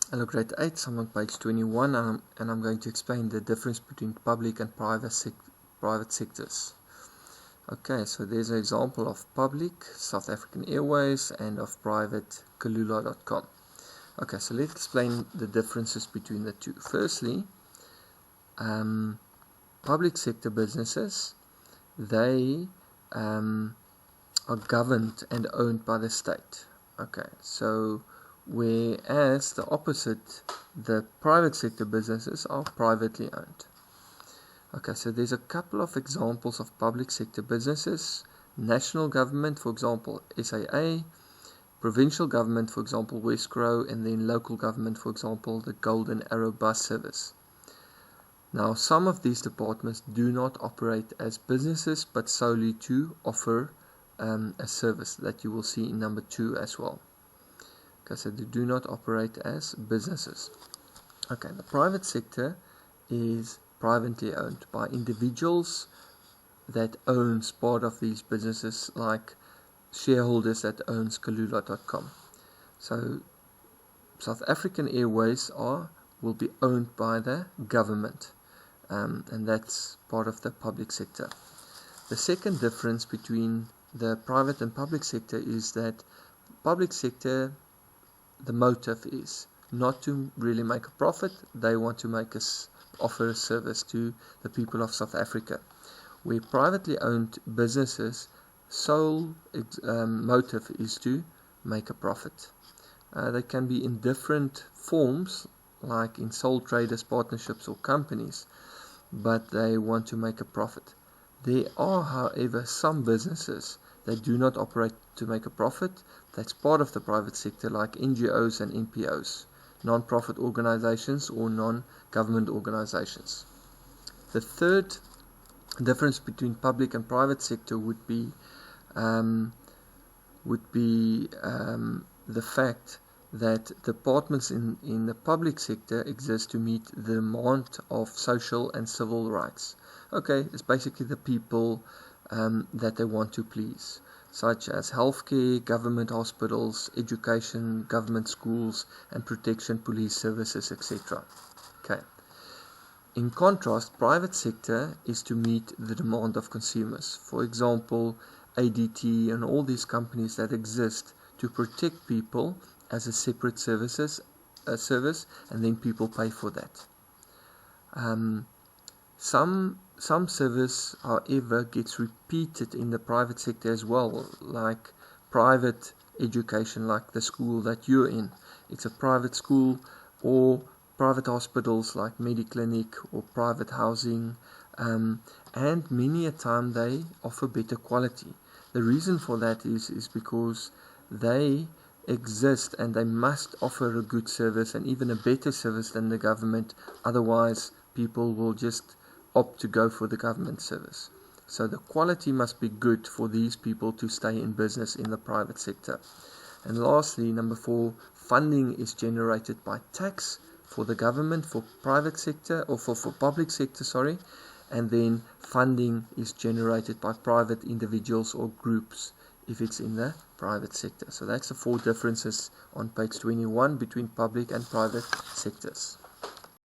Hello grade 8, I'm on page 21 and I'm going to explain the difference between public and private sectors. Okay, so there's an example of public, South African Airways, and of private, Kulula.com. Okay, so let's explain the differences between the two. Firstly, public sector businesses, they are governed and owned by the state. Okay, so whereas the opposite, the private sector businesses are privately owned. Okay, so there's a couple of examples of public sector businesses. National government, for example, SAA, provincial government, for example, Wesgro, and then local government, for example, the Golden Arrow Bus Service. Now, some of these departments do not operate as businesses, but solely to offer a service that you will see in number 2 as well. Okay, so they do not operate as businesses. Okay, the private sector is privately owned by individuals that owns part of these businesses, like shareholders that owns Kulula.com. So South African Airways will be owned by the government, and that's part of the public sector. The second difference between the private and public sector is that public sector, the motive is not to really make a profit. They want to offer a service to the people of South Africa. Where privately owned businesses, sole motive is to make a profit. They can be in different forms, like in sole traders, partnerships, or companies, but they want to make a profit. There are, however, some businesses that do not operate to make a profit. That's part of the private sector, like NGOs and NPOs, non-profit organizations or non-government organizations. The third difference between public and private sector would be the fact that departments in the public sector exist to meet the demand of social and civil rights. Okay, it's basically the people that they want to please, such as healthcare, government hospitals, education, government schools, and protection, police services, etc. Okay. In contrast, private sector is to meet the demand of consumers. For example, ADT and all these companies that exist to protect people as a separate service, and then people pay for that. Some service, however, gets repeated in the private sector as well, like private education, like the school that you're in. It's a private school, or private hospitals like Mediclinic, or private housing, and many a time they offer better quality. The reason for that is because they exist and they must offer a good service and even a better service than the government. Otherwise, people will just opt to go for the government service. So the quality must be good for these people to stay in business in the private sector. And lastly, number 4, funding is generated by tax for the government, for private sector, or for public sector, sorry. And then funding is generated by private individuals or groups if it's in the private sector. So that's the 4 differences on page 21 between public and private sectors.